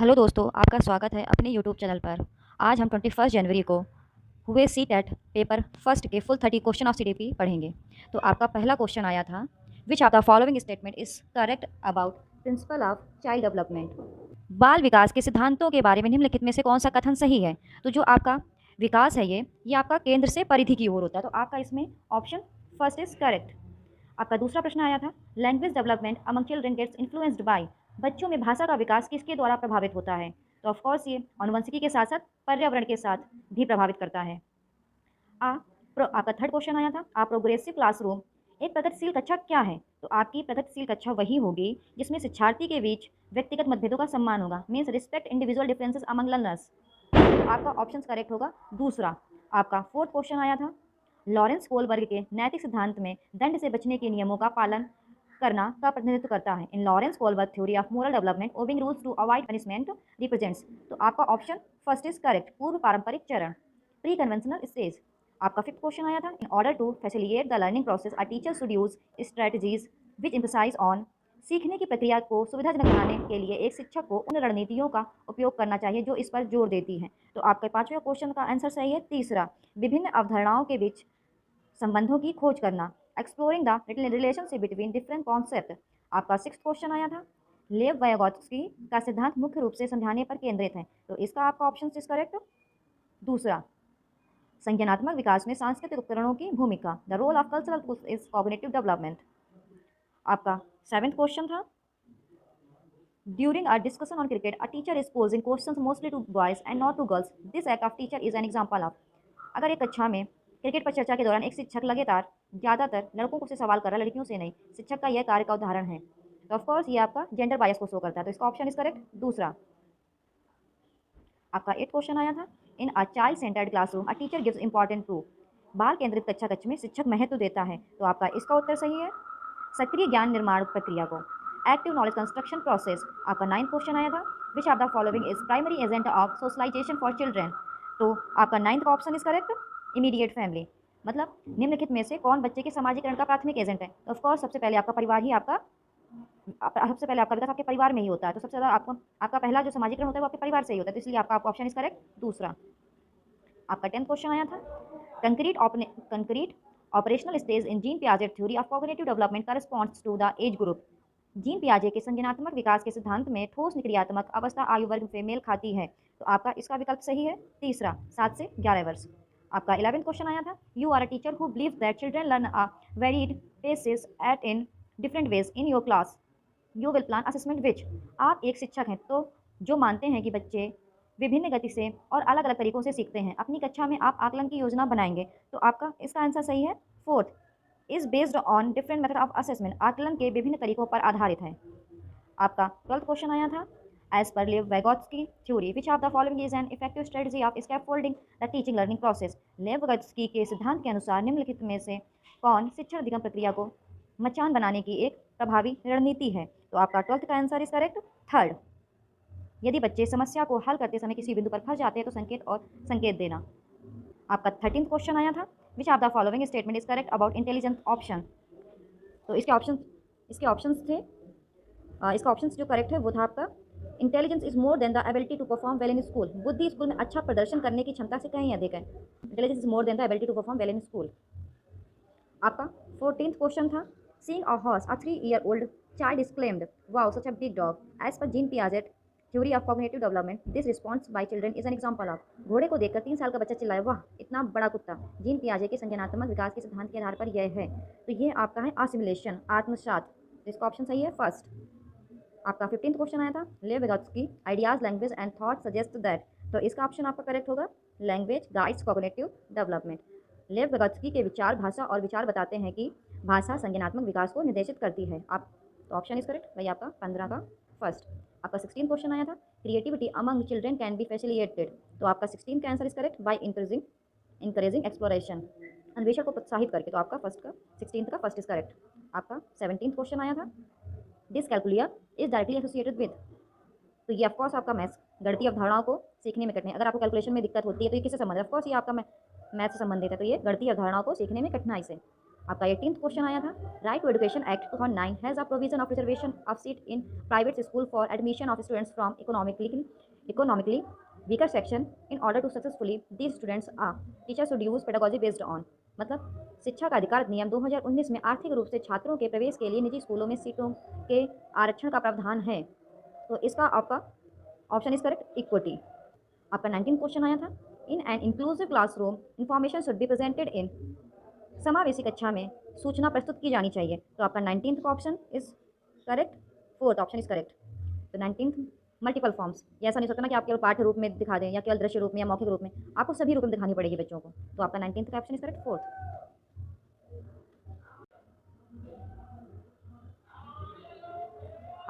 Hello दोस्तों, आपका स्वागत है अपने यूट्यूब चैनल पर। आज हम 21 जनवरी को हुए सी टेट पेपर फर्स्ट के फुल 30 क्वेश्चन ऑफ सीडीपी पढ़ेंगे। तो आपका पहला क्वेश्चन आया था, which of the following statement is correct about principle of child development. बाल विकास के सिद्धांतों के बारे में निम्नलिखित में से कौन सा कथन सही है। तो जो आपका विकास है ये आपका केंद्र से परिधि की ओर होता है, तो आपका इसमें ऑप्शन फर्स्ट इज करेक्ट। आपका दूसरा प्रश्न आया था, language development among children gets influenced by. बच्चों में भाषा का विकास किसके द्वारा प्रभावित होता है। तो ऑफकोर्स ये अनुवंशिकी के साथ साथ पर्यावरण के साथ भी प्रभावित करता है। आपका थर्ड क्वेश्चन आया था, प्रोग्रेसिव क्लासरूम एक प्रगतिशील कक्षा क्या है। तो आपकी प्रगतिशील कक्षा वही होगी जिसमें शिक्षार्थी के बीच व्यक्तिगत मतभेदों का सम्मान होगा, means respect individual differences among learners. आपका ऑप्शन करेक्ट होगा दूसरा। आपका फोर्थ क्वेश्चन आया था, लॉरेंस कोलबर्ग के नैतिक सिद्धांत में दंड से बचने के नियमों का पालन करना का प्रतिनिधित्व करता है। In Lawrence Kohlberg theory of moral development obeying rules to avoid punishment represents. तो आपका ऑप्शन फर्स्ट इज करेक्ट, पूर्व पारंपरिक चरण, प्री कन्वेंशनल स्टेज। आपका फिफ्थ क्वेश्चन आया था, in order to facilitate the learning process a teacher should use strategies which emphasise on. सीखने की प्रक्रिया को सुविधाजनक बनाने के लिए एक शिक्षक को उन रणनीतियों का उपयोग करना चाहिए जो इस पर जोर देती हैं। तो आपके पांचवें क्वेश्चन का आंसर सही है तीसरा, विभिन्न अवधारणाओं के बीच संबंधों की खोज करना, exploring the relationship between different concept. आपका सिक्स क्वेश्चन आया था, लेव वायगोत्स्की का सिद्धांत मुख्य रूप से समझाने पर केंद्रित है। तो इसका आपका ऑप्शन इज करेक्ट दूसरा। संज्ञानात्मक विकास में सांस्कृतिक उपकरणों की भूमिका, the role of cultural is cognitive development. आपका सेवेंथ क्वेश्चन था, during a discussion on cricket a teacher is posing questions mostly to boys and not to girls, this act of teacher is an example of. अगर एक कक्षा में cricket पर चर्चा के दौरान एक शिक्षक लगातार ज़्यादातर लड़कों से सवाल कर रहा है, लड़कियों से नहीं, शिक्षक का यह कार्य का उदाहरण है। तो ऑफकोर्स ये आपका जेंडर बायस को शो करता है, तो इसका ऑप्शन इज करेक्ट दूसरा। आपका एट क्वेश्चन आया था, in a child centred classroom a teacher gives important to. बाल केंद्रित कक्षा कक्ष में शिक्षक महत्व देता है। तो आपका इसका उत्तर सही है सक्रिय ज्ञान निर्माण प्रक्रिया को, एक्टिव नॉलेज कंस्ट्रक्शन प्रोसेस। आपका नाइन्थ क्वेश्चन आया था, which of the following is primary agent of socialisation for children. तो आपका नाइन्थ का option is correct, immediate family. मतलब निम्नलिखित में से कौन बच्चे के समाजीकरण का प्राथमिक एजेंट है। तो ऑफकोर्स सबसे पहले आपका परिवार ही आपका सबसे पहले आपका विकास आपके परिवार में ही होता है। तो सबसे ज़्यादा आपको आपका पहला जो समाजीकरण होता है वो आपके परिवार से ही होता है, तो इसलिए आपका ऑप्शन इज करेक्ट दूसरा। आपका 10th क्वेश्चन आया था, concrete operational stage in Jean Piaget theory of cognitive development का response to the age group. Jean पियाजे के संज्ञानात्मक विकास के सिद्धांत में ठोस निक्रियात्मक अवस्था आयु वर्ग से मेल खाती है। तो आपका इसका विकल्प सही है तीसरा, 7 से 11 वर्ष। आपका 11th क्वेश्चन आया था, you are a teacher who believe that children learn a varied paces at in different ways in your class, you will plan assessment which. आप एक शिक्षक हैं तो जो मानते हैं कि बच्चे विभिन्न गति से और अलग अलग तरीकों से सीखते हैं, अपनी कक्षा में आप आकलन की योजना बनाएंगे। तो आपका इसका आंसर सही है fourth, is based on different method of assessment, आकलन के विभिन्न तरीकों पर आधारित है। आपका 12th क्वेश्चन आया था, as per Lev Vygotsky theory which of the following is an effective strategy of scaffolding the teaching learning process. Lev Vygotsky के सिद्धांत के अनुसार निम्नलिखित में से कौन शिक्षण अधिगम प्रक्रिया को मचान बनाने की एक प्रभावी रणनीति है। तो आपका 12th का आंसर इज करेक्ट थर्ड, यदि बच्चे समस्या को हल करते समय किसी बिंदु पर फंस जाते हैं तो संकेत देना। आपका 13th क्वेश्चन आया था, which of the following statement is correct about intelligent option. तो इसके ऑप्शंस थे, इसका ऑप्शन जो करेक्ट है वो था आपका, intelligence is more than the ability to perform well in school. बुद्धि स्कूल में अच्छा प्रदर्शन करने की क्षमता से कहीं अधिक है। Intelligence is more than the ability to perform well in school. आपका 14th क्वेश्चन था, seeing a horse a 3 year old child exclaimed, wow such a big dog, as per Jean Piaget theory of cognitive development this response bye children is an example of. घोड़े को देखकर 3 साल का बच्चा चिल्लाया, वाह इतना बड़ा कुत्ता। जीन पियाजे के संज्ञानात्मक विकास के सिद्धांत के आधार पर यह है। तो ये आपका है असिमुलेशन, आत्मसात। इसका ऑप्शन सही है फर्स्ट। आपका 15th क्वेश्चन आया था, Lev Vygotsky ideas language and thought suggest that. तो इसका ऑप्शन आपका करेक्ट होगा, लैंग्वेज गाइड्स कॉग्निटिव डेवलपमेंट। लेव विगोत्स्की के विचार भाषा और विचार बताते हैं कि भाषा संज्ञानात्मक विकास को निर्देशित करती है। आप तो ऑप्शन इज करेक्ट भाई आपका 15 का फर्स्ट। आपका 16th क्वेश्चन आया था, creativity among children can B facilitated. तो आपका 16 का answer is correct by encouraging exploration, अन्वेषण को प्रोत्साहित करके। तो आपका फर्स्ट का 16th का फर्स्ट इज करेक्ट। आपका 17th क्वेश्चन आया था, dyscalculia is directly associated with. तो ये ऑफकोर्स आपका मैथ्स, गणितीय अवधारणाओं को सीखने में कठिनाई, अगर आपको कैलकुलेशन में दिक्कत होती है तो ये किससे संबंधित है, ऑफकोर्स ये आपका मैथ से संबंधित है। तो ये गणितीय अवधारणाओं को सीखने में कठिनाई से। आपका 18th क्वेश्चन आया था, right to education act 2009 has a provision of reservation of seat in private school for admission of students from economically weaker section in order to successfully these students a teacher should use pedagogy based on. मतलब शिक्षा का अधिकार अधिनियम 2019 में आर्थिक रूप से छात्रों के प्रवेश के लिए निजी स्कूलों में सीटों के आरक्षण का प्रावधान है। तो इसका आपका ऑप्शन इज करेक्ट इक्विटी। आपका 19 क्वेश्चन आया था, in an inclusive classroom information should be presented in. समावेशी कक्षा में सूचना प्रस्तुत की जानी चाहिए। तो आपका 19th का option is correct, 4th option is correct. तो 19th मल्टीपल फॉर्म्स, ये ऐसा नहीं सकता ना कि आप केवल पाठ्य रूप में दिखा दें या केवल दृश्य रूप में या मौखिक रूप में, आपको सभी रूप में दिखानी पड़ेगी बच्चों को। तो आपका 19th का ऑप्शन इज करेक्ट, 4th।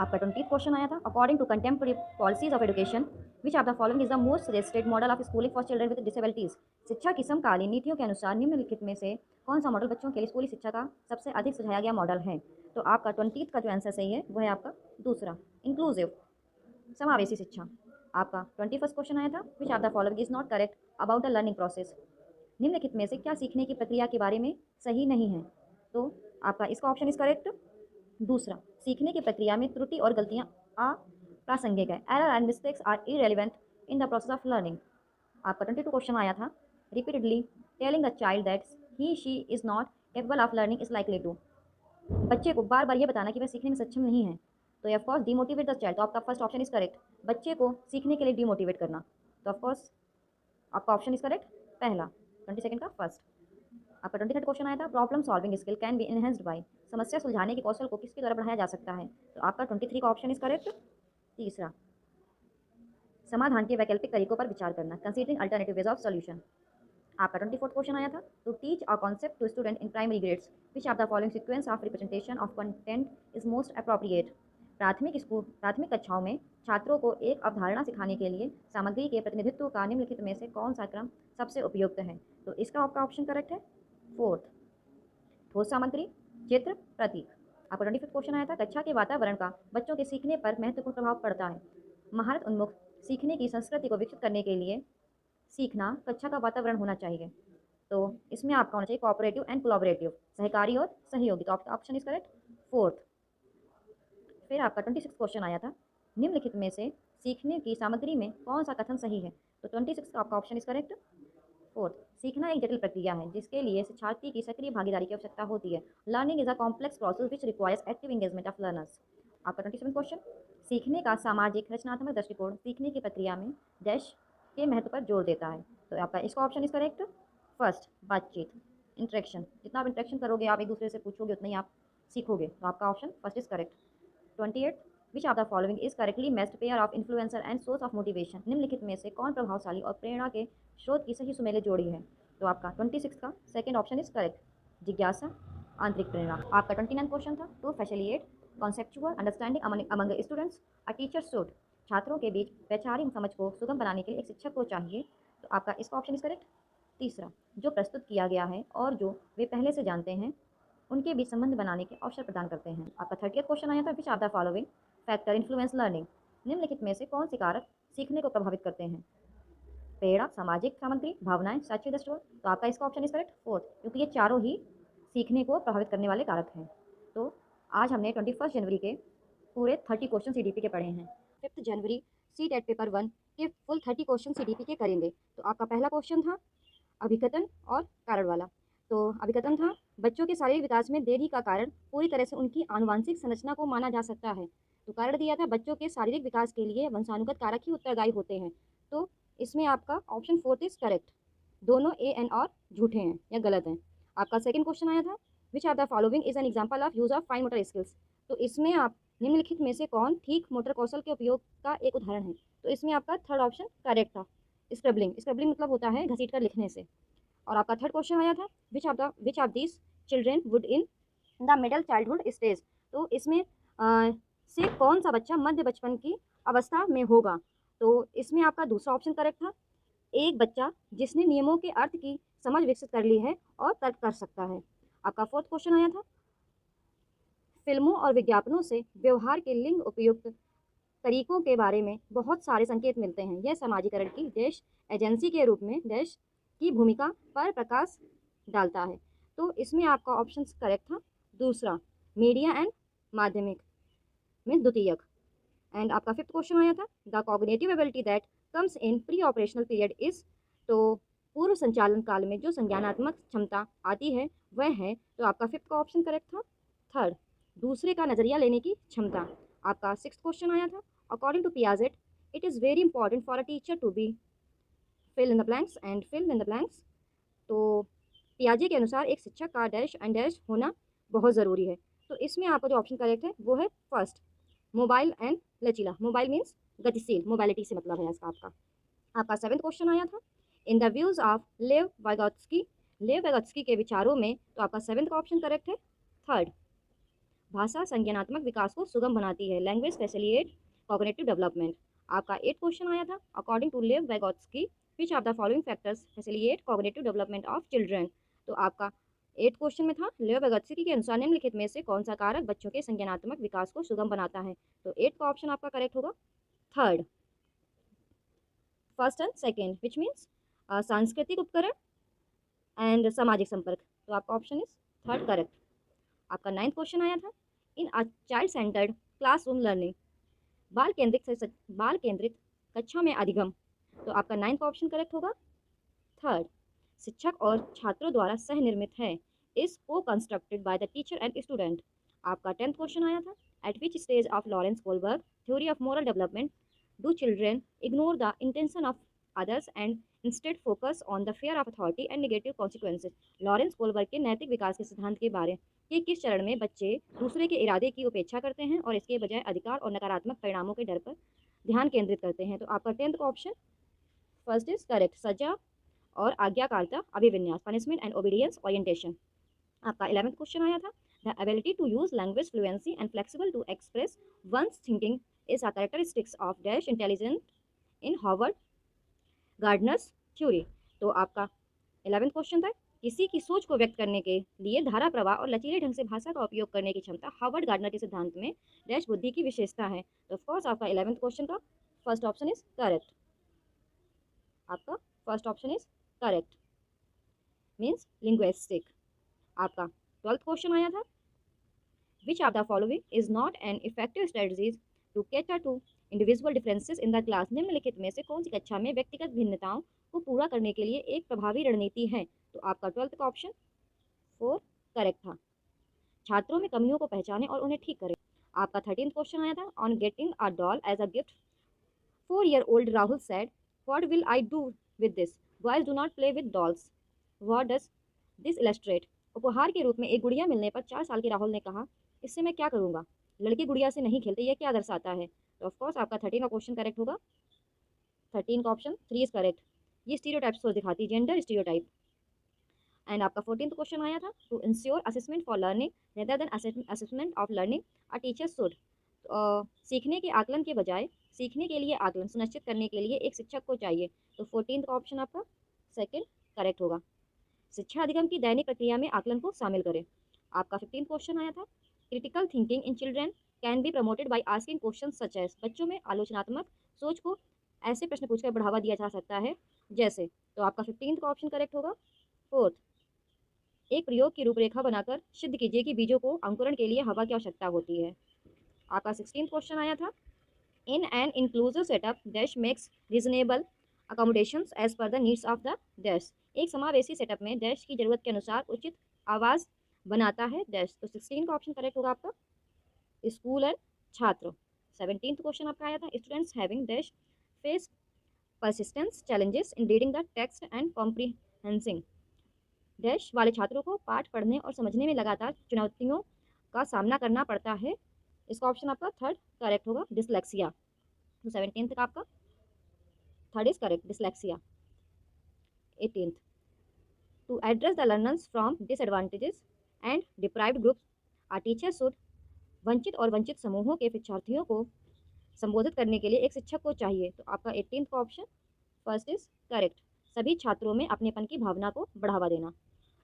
आपका 20th क्वेश्चन आया था, according to contemporary policies of education which of the following is the most suggested model of schooling for children with disabilities. शिक्षा की समकालीन नीतियों के अनुसार निम्नलिखित में से कौन सा मॉडल बच्चों के लिए स्कूली शिक्षा का सबसे अधिक सुझाया गया मॉडल है। तो आपका 20th का जो आंसर सही है वह है आपका दूसरा, इंक्लूसिव, समावेशी शिक्षा। आपका 21st क्वेश्चन आया था, which of the following is not correct about the learning process. निम्नलिखित में से क्या सीखने की प्रक्रिया के बारे में सही नहीं है। तो आपका इसका ऑप्शन इज करेक्ट दूसरा, सीखने की प्रक्रिया में त्रुटि और गलतियाँ अप्रासंगिक है। Error and mistakes are irrelevant in the process of learning. आपका 22 क्वेश्चन आया था, repeatedly telling the child that he she is not capable of learning is likely to. बच्चे को बार बार ये बताना कि वह सीखने में सक्षम नहीं है, तो ये ऑफकोर्स डीमोटिवेट द चाइल्ड। तो आपका फर्स्ट ऑप्शन इज करेक्ट, बच्चे को सीखने के लिए डीमोटिवेट करना। तो ऑफकोर्स आपका ऑप्शन इज करेक्ट पहला, 22nd का फर्स्ट। आपका 23rd क्वेश्चन आया था, problem solving skill can be enhanced by. समस्या सुलझाने के कौशल को किसके द्वारा बढ़ाया जा सकता है। तो आपका 23 का ऑप्शन इज करेक्ट तीसरा, समाधान के वैकल्पिक तरीकों पर विचार करना, considering alternative ways of solution. आपका 24th क्वेश्चन आया था, to teach a concept to student in primary grades which of the following sequence of representation of content is most appropriate. प्राथमिक कक्षाओं में छात्रों को एक अवधारणा सिखाने के लिए सामग्री के प्रतिनिधित्व का निम्नलिखित में से कौन सा क्रम सबसे उपयुक्त है। तो इसका आपका ऑप्शन करेक्ट है 4th, ठोस सामग्री, चित्र, प्रतीक। आपका 25th क्वेश्चन आया था, कक्षा के वातावरण का बच्चों के सीखने पर महत्वपूर्ण प्रभाव पड़ता है। महारत उन्मुख सीखने की संस्कृति को विकसित करने के लिए सीखना कक्षा का वातावरण होना चाहिए। तो इसमें आपका होना चाहिए कोऑपरेटिव एंड कोलैबोरेटिव, सहकारी और सहयोगी। तो आपका ऑप्शन इज करेक्ट 4th। फिर आपका 26 क्वेश्चन आया था, निम्नलिखित में से सीखने की सामग्री में कौन सा कथन सही है। तो 26 का आपका ऑप्शन इज करेक्ट 4th, सीखना एक जटिल प्रक्रिया है जिसके लिए शिक्षार्थी की सक्रिय भागीदारी की आवश्यकता होती है। Learning is a complex process which requires active engagement of learners. आपका 27 क्वेश्चन, सीखने का सामाजिक रचनात्मक दृष्टिकोण सीखने की प्रक्रिया में डैश के महत्व पर जोर देता है। तो आपका इसका ऑप्शन इज करेक्ट फर्स्ट, बातचीत, इंटरेक्शन। जितना आप इंटरेक्शन करोगे, आप एक दूसरे से पूछोगे, उतना ही आप सीखोगे। तो आपका option first is correct. 28, which of the following is correctly matched pair of influencer and source of motivation. निम्नलिखित में से कौन प्रभावशाली और प्रेरणा के स्रोत की सही सुमेले जोड़ी है। तो आपका 26 का सेकंड ऑप्शन इज करेक्ट, जिज्ञासा, आंतरिक प्रेरणा। आपका 29 क्वेश्चन था, to facilitate conceptual understanding among students a teacher should. छात्रों के बीच वैचारिक समझ को सुगम बनाने के लिए एक शिक्षक को चाहिए। तो आपका इसका ऑप्शन इज करेक्ट तीसरा, जो प्रस्तुत किया गया है और जो वे पहले से जानते हैं उनके बीच संबंध बनाने के अवसर प्रदान करते हैं। आपका 30th क्वेश्चन आया था, which of the following factor influence learning. निम्नलिखित में से कौन से कारक सीखने को प्रभावित करते हैं। प्रेरणा, सामाजिक सामग्री, भावनाएं, शैक्षिक दृष्टिकोण। तो आपका इसका ऑप्शन इज करेक्ट 4th, क्योंकि ये चारों ही सीखने को प्रभावित करने वाले कारक हैं। तो आज हमने 21 जनवरी के पूरे 30 क्वेश्चन CDP के पढ़े हैं। 5 जनवरी CTET पेपर 1 के फुल 30 क्वेश्चन CDP के करेंगे। तो आपका पहला क्वेश्चन था अभिकथन और कारण वाला। तो अभिकथन था, बच्चों के शारीरिक विकास में देरी का कारण पूरी तरह से उनकी आनुवंशिक संरचना को माना जा सकता है। तो कारण दिया था, बच्चों के शारीरिक विकास के लिए वंशानुगत कारक ही उत्तरदायी होते हैं। तो इसमें आपका ऑप्शन 4th इज करेक्ट। दोनों ए एन और झूठे हैं या गलत हैं। आपका सेकंड क्वेश्चन आया था, which of the following is an example of use of fine motor skills. तो इसमें आप निम्नलिखित में से कौन ठीक मोटर कौशल के उपयोग का एक उदाहरण है। तो इसमें आपका थर्ड ऑप्शन करेक्ट था, स्क्रबलिंग। स्क्रबलिंग मतलब होता है घसीट कर लिखने से। और आपका थर्ड क्वेश्चन आया था, which of this children would in the middle childhood stage. तो इसमें से कौन सा बच्चा मध्य बचपन की अवस्था में होगा। तो इसमें आपका दूसरा ऑप्शन करेक्ट था, एक बच्चा जिसने नियमों के अर्थ की समझ विकसित कर ली है और तर्क कर सकता है। आपका फोर्थ क्वेश्चन आया था, फिल्मों और विज्ञापनों से व्यवहार के लिंग उपयुक्त तरीकों के बारे में बहुत सारे संकेत मिलते हैं। यह समाजीकरण की डैश एजेंसी के रूप में डैश की भूमिका पर प्रकाश डालता है। तो इसमें आपका ऑप्शन करेक्ट था दूसरा, मीडिया एंड माध्यमिक मीन्स द्वितीयक। एंड आपका फिफ्थ क्वेश्चन आया था, the cognitive ability that comes in pre operational period is, तो पूर्व संचालन काल में जो संज्ञानात्मक क्षमता आती है वह है, तो आपका फिफ्थ का ऑप्शन करेक्ट था थर्ड, दूसरे का नजरिया लेने की क्षमता। आपका सिक्स क्वेश्चन आया था, according to Piaget it is very important for a teacher to be fill in the blanks and fill in the blanks, तो पियाजे के अनुसार एक शिक्षक का डैश एंड डैश होना बहुत ज़रूरी है। तो इसमें आपका जो ऑप्शन करेक्ट है वो है फर्स्ट, मोबाइल एंड लचीला। मोबाइल मीन्स गतिशील, मोबाइलिटी से मतलब है इसका। आपका सेवन्थ क्वेश्चन आया था, इन द व्यूज़ ऑफ लेव वाइगोत्स्की, लेव वाइगोत्स्की के विचारों में, तो आपका सेवन्थ का ऑप्शन करेक्ट है थर्ड, भाषा संज्ञानात्मक विकास को सुगम बनाती है, लैंग्वेज फैसिलिटेट कॉग्निटिव डेवलपमेंट। आपका एट क्वेश्चन आया था, according to Lev Vygotsky which of the following factors facilitate cognitive development of children, तो आपका एट क्वेश्चन में था, लेव वाइगोत्स्की के अनुसार निम्नलिखित में से कौन सा कारक बच्चों के संज्ञानात्मक विकास को सुगम बनाता है, तो एट का ऑप्शन आपका करेक्ट होगा third, first and second which means सांस्कृतिक उपकरण एंड सामाजिक संपर्क, तो आपका ऑप्शन इज थर्ड करेक्ट। आपका नाइन्थ क्वेश्चन आया था, in a child centred classroom learning, बाल केंद्रित कक्षा में अधिगम, तो आपका नाइन्थ ऑप्शन करेक्ट होगा थर्ड, शिक्षक और छात्रों द्वारा सह निर्मित है, is co constructed by the teacher and student. आपका टेंथ क्वेश्चन आया था, at which stage of Lawrence Kohlberg theory of moral development do children ignore the intention of others and instead focus on the fair of authority and negative consequences. Lawrence Kohlberg के नैतिक विकास के सिद्धांत के बारे कि किस चरण में बच्चे दूसरे के इरादे की उपेक्षा करते हैं और इसके बजाय अधिकार और नकारात्मक परिणामों के डर पर ध्यान केंद्रित करते हैं, तो आपका टेंथ का ऑप्शन फर्स्ट इज करेक्ट, सजा और आज्ञाकारिता अभिविन्यास, पनिशमेंट एंड ओबीडियंस ओरिएंटेशन। आपका 11th क्वेश्चन आया था, the ability to use language fluency and flexible to express one's thinking is a characteristics of dash intelligent in Howard Gardner's theory, तो आपका 11th question था, किसी की सोच को व्यक्त करने के लिए धारा प्रवाह और लचीले ढंग से भाषा का उपयोग करने की क्षमता हार्वर्ड गार्डनर के सिद्धांत में डैश बुद्धि की विशेषता है, तो ऑफकोर्स आपका 11th क्वेश्चन का फर्स्ट ऑप्शन इज करेक्ट, आपका first option is correct means linguistic. आपका 12th क्वेश्चन आया था, which of the following is not an effective strategies to cater to individual differences in the class, निम्नलिखित में से कौन सी कक्षा में व्यक्तिगत भिन्नताओं को पूरा करने के लिए एक प्रभावी रणनीति है, तो आपका 12th का ऑप्शन 4 करेक्ट था, छात्रों में कमियों को पहचाने और उन्हें ठीक करें। आपका 13th क्वेश्चन आया था, on getting a doll as a gift 4-year-old Rahul said what will I do with this, boys do not play with dolls, what does this illustrate, उपहार के रूप में एक गुड़िया मिलने पर 4 साल के राहुल ने कहा, इससे मैं क्या करूँगा, लड़के गुड़िया से नहीं खेलते, यह क्या दर्शाता है, तो ऑफकोर्स आपका 13 का क्वेश्चन करेक्ट होगा, 13 का ऑप्शन 3 इज करेक्ट, ये स्टीरियोटाइप्स को दिखाती है, जेंडर स्टीरियोटाइप। एंड आपका 14th क्वेश्चन आया था, to ensure assessment for learning rather than assessment of learning a teacher should, सीखने के आकलन के बजाय सीखने के लिए आकलन सुनिश्चित करने के लिए एक शिक्षक को चाहिए, तो 14th का ऑप्शन आपका सेकंड करेक्ट होगा, शिक्षा अधिगम की दैनिक प्रक्रिया में आकलन को शामिल करें। आपका 15th क्वेश्चन आया था, critical thinking in children can be promoted by asking question such as, बच्चों में आलोचनात्मक सोच को ऐसे प्रश्न पूछकर बढ़ावा दिया जा सकता है जैसे, तो आपका 15th का ऑप्शन करेक्ट होगा फोर्थ, एक प्रयोग की रूपरेखा बनाकर सिद्ध कीजिए कि बीजों को अंकुरण के लिए हवा की आवश्यकता होती है। आपका 16th क्वेश्चन आया था, in an inclusive setup dash makes reasonable accommodations as per the needs of the dash, एक समावेशी सेटअप में डैश की जरूरत के अनुसार उचित आवाज़ बनाता है डैश, तो 16 का ऑप्शन करेक्ट होगा आपका स्कूल एंड छात्र। 17th क्वेश्चन आपका आया था, students having dash face persistence challenges in reading the text and comprehending, dash वाले छात्रों को पाठ पढ़ने और समझने में लगातार चुनौतियों का सामना करना पड़ता है, इसका ऑप्शन आपका थर्ड करेक्ट होगा, डिसलेक्सिया, तो 17th का आपका third is correct, dyslexia. 18th, to address the learners from disadvantages and deprived groups a teacher should, वंचित और वंचित समूहों के शिक्षार्थियों को संबोधित करने के लिए एक शिक्षक को चाहिए, तो आपका 18th का ऑप्शन फर्स्ट इज करेक्ट, सभी छात्रों में अपनेपन की भावना को बढ़ावा देना।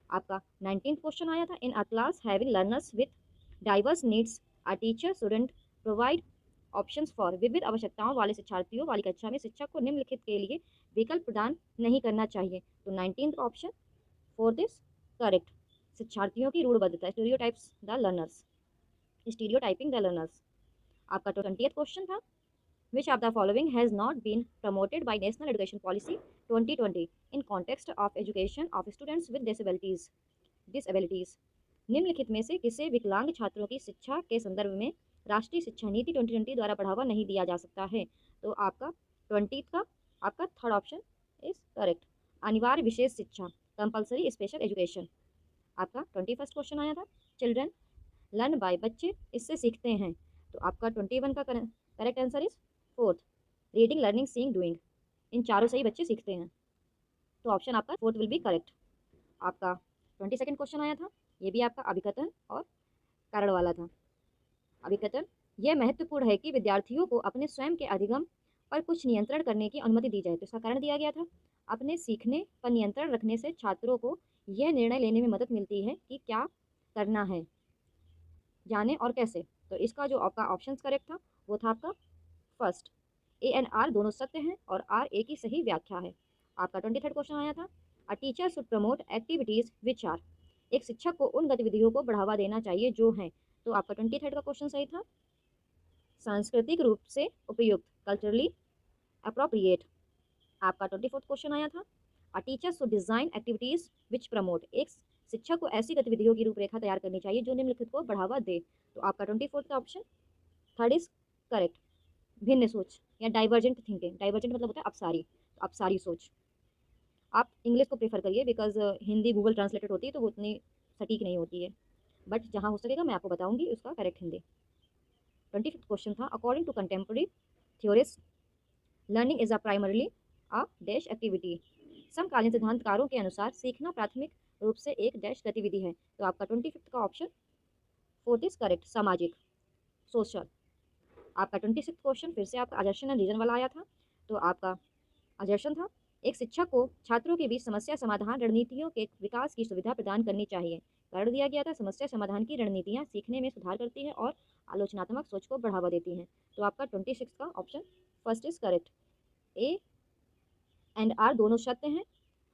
आपका 19th क्वेश्चन आया था, in a class having learners with diverse needs a teacher shouldn't provide options for, विविध आवश्यकताओं वाले शिक्षार्थियों वाली कक्षा में शिक्षक को निम्नलिखित के लिए विकल्प प्रदान नहीं करना चाहिए, तो 19th का ऑप्शन फोर्थ इज करेक्ट, शिक्षार्थियों की रूढ़बद्धता, stereotypes the learners, stereotyping the learners. आपका 20th क्वेश्चन था, which of the following has not been promoted by National Education Policy 2020 in context of education of students with disabilities। निम्नलिखित में से किसे विकलांग छात्रों की शिक्षा के संदर्भ में राष्ट्रीय शिक्षा नीति 2020 द्वारा बढ़ावा नहीं दिया जा सकता है? तो आपका 20 का आपका थर्ड ऑप्शन इज करेक्ट, अनिवार्य विशेष शिक्षा, कंपलसरी स्पेशल एजुकेशन। आपका 21st क्वेश्चन आया था, चिल्ड्रन लर्न बाय, बच्चे इससे सीखते हैं। तो आपका 21 का correct answer is fourth, reading learning seeing doing, इन चारों से ही बच्चे सीखते हैं। तो ऑप्शन आपका फोर्थ विल बी करेक्ट। आपका 22nd क्वेश्चन आया था, ये भी आपका अभिकथन और कारण वाला था। अभिकथन, यह महत्वपूर्ण है कि विद्यार्थियों को अपने स्वयं के अधिगम पर कुछ नियंत्रण करने की अनुमति दी जाए। तो इसका कारण दिया गया था, अपने सीखने पर नियंत्रण रखने से छात्रों को यह निर्णय लेने में मदद मिलती है कि क्या करना है, जाने और कैसे। तो इसका जो आपका ऑप्शन करेक्ट था वो था आपका फर्स्ट, ए एंड आर दोनों सत्य हैं और आर ए की सही व्याख्या है। आपका 23rd क्वेश्चन आया था, a teacher should promote activities which are, एक शिक्षक को उन गतिविधियों को बढ़ावा देना चाहिए जो हैं। तो आपका 23rd का क्वेश्चन सही था, सांस्कृतिक रूप से उपयुक्त, कल्चरली अप्रोप्रिएट। आपका 24th क्वेश्चन आया था, a teacher should design activities which promote, एक शिक्षक को ऐसी गतिविधियों की रूपरेखा तैयार करनी चाहिए जो निम्नलिखित को बढ़ावा दे। तो आपका 24th का ऑप्शन थर्ड इज करेक्ट, भिन्न सोच या डाइवर्जेंट थिंकिंग। डाइवर्जेंट मतलब होता है अपसारी, तो अपसारी सोच। आप इंग्लिश को प्रेफर करिए बिकॉज हिंदी गूगल ट्रांसलेटेड होती है तो वो उतनी सटीक नहीं होती है, बट जहाँ हो सकेगा मैं आपको बताऊंगी उसका करेक्ट हिंदी। 25th क्वेश्चन था, according to contemporary theorist learning is a primarily a dash activity, समकालीन सिद्धांतकारों के अनुसार सीखना प्राथमिक रूप से एक डैश गतिविधि है। तो आपका 25th का ऑप्शन फोर्थ इज करेक्ट, सामाजिक, सोशल। आपका 26th क्वेश्चन फिर से आपका अजर्शन एंड रीजन वाला आया था। तो आपका अजर्शन था, एक शिक्षक को छात्रों के बीच समस्या समाधान रणनीतियों के विकास की सुविधा प्रदान करनी चाहिए। कारण दिया गया था, समस्या समाधान की रणनीतियाँ सीखने में सुधार करती है और आलोचनात्मक सोच को बढ़ावा देती हैं। तो आपका 26 का option first is correct, A and R दोनों सत्य हैं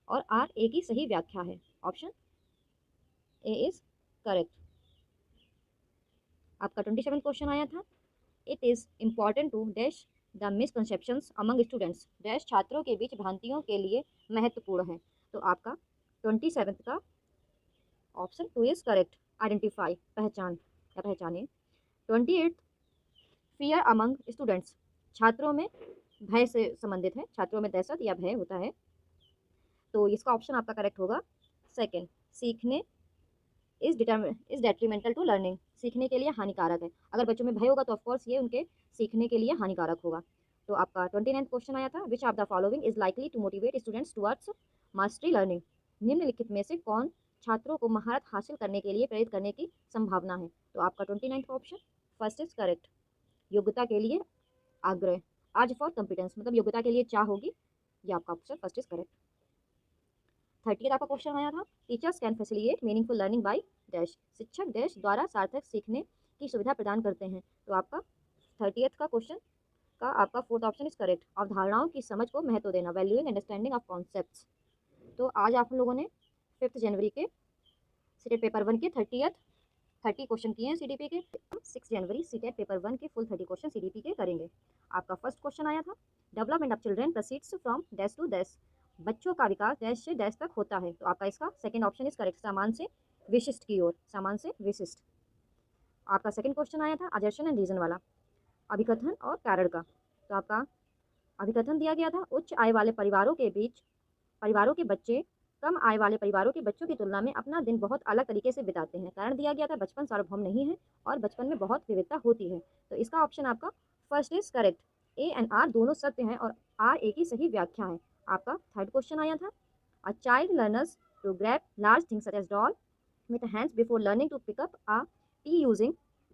और आर ए की सही व्याख्या है। Option A is correct. आपका 27 क्वेश्चन आया था, it is important to dash the misconceptions among students, dash छात्रों के बीच भ्रांतियों के लिए महत्वपूर्ण है। तो आपका 27 का option two is correct, identify, पहचान या पहचाने। 28 फियर अमंग स्टूडेंट्स, छात्रों में भय से संबंधित है, छात्रों में दहशत या भय होता है। तो इसका ऑप्शन आपका करेक्ट होगा सेकेंड, सीखने इज डेट्रीमेंटल टू लर्निंग, सीखने के लिए हानिकारक है। अगर बच्चों में भय होगा तो ऑफकोर्स ये उनके सीखने के लिए हानिकारक होगा। तो आपका 29th क्वेश्चन आया था, which of the following is likely to motivate students towards mastery learning, निम्नलिखित में से कौन छात्रों को महारत हासिल करने के लिए प्रेरित करने की संभावना है। तो आपका 29th option first is correct, योग्यता के लिए आग्रह, आज फॉर कॉम्पिटेंस मतलब योग्यता के लिए चाह होगी, ये आपका option first is correct. 30th आपका क्वेश्चन आया था, teachers can facilitate meaningful learning by dash, शिक्षक डैश द्वारा सार्थक सीखने की सुविधा प्रदान करते हैं। तो आपका 30th का क्वेश्चन का आपका फोर्थ ऑप्शन इज करेक्ट, अवधारणाओं की समझ को महत्व देना, वैल्यूइंग अंडरस्टैंडिंग ऑफ कॉन्सेप्ट्स। तो आज आप लोगों ने 5 जनवरी के सीटेट पेपर 1 के 30 क्वेश्चन किए हैं सीडीपी के। 6 जनवरी सीटेट पेपर 1 के फुल 30 क्वेश्चन सीडीपी के करेंगे। आपका फर्स्ट क्वेश्चन आया था, development of children proceeds from dash to dash, बच्चों का विकास डैश से डैश तक होता है। तो आपका इसका सेकंड ऑप्शन इज करेक्ट, सामान से विशिष्ट की ओर, सामान से विशिष्ट। आपका सेकंड क्वेश्चन आया था अजर्शन एंड रीजन वाला, अभिकथन और कारण का। तो आपका अभिकथन दिया गया था, उच्च आय वाले परिवारों के बच्चे कम आय वाले परिवारों के बच्चों की तुलना में अपना दिन बहुत अलग तरीके से बिताते हैं। कारण दिया गया था, बचपन सार्वभौम नहीं है और बचपन में बहुत विविधता होती है। तो इसका ऑप्शन आपका first is correct, A and R दोनों सत्य हैं और आर ए की सही व्याख्या है। आपका थर्ड क्वेश्चन आया था, a child learners to grab large things such as doll with hands before learning to pick up a pea using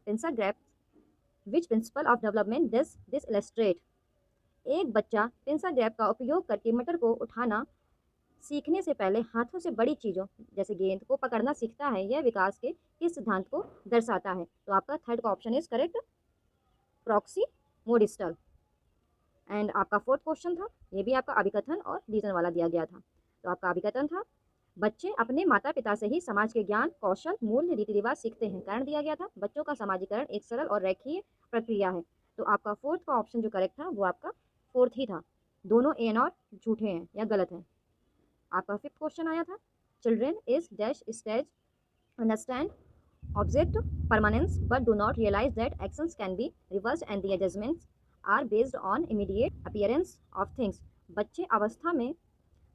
pencil grab, which principle of development does this illustrate? एक बच्चा pencil grab का उपयोग करके मटर को उठाना सीखने से पहले हाथों से बड़ी चीज़ों जैसे गेंद को पकड़ना सीखता है, यह विकास के किस सिद्धांत को दर्शाता है। तो आपका थर्ड का option is correct, proximodistal. And आपका फोर्थ क्वेश्चन था, ये भी आपका अभिकथन और रीजन वाला दिया गया था। तो आपका अभिकथन था, बच्चे अपने माता पिता से ही समाज के ज्ञान, कौशल, मूल्य, रीति रिवाज सीखते हैं। कारण दिया गया था बच्चों का समाजीकरण एक सरल और रेखीय प्रक्रिया है। तो आपका फोर्थ का ऑप्शन जो करेक्ट था वो आपका फोर्थ ही था। दोनों ए और झूठे हैं या गलत हैं। आपका फिफ्थ क्वेश्चन आया था, children is dash stage understand object permanence but do not realize that actions can be reversed and the adjustments are based on immediate appearance of things। बच्चे अवस्था में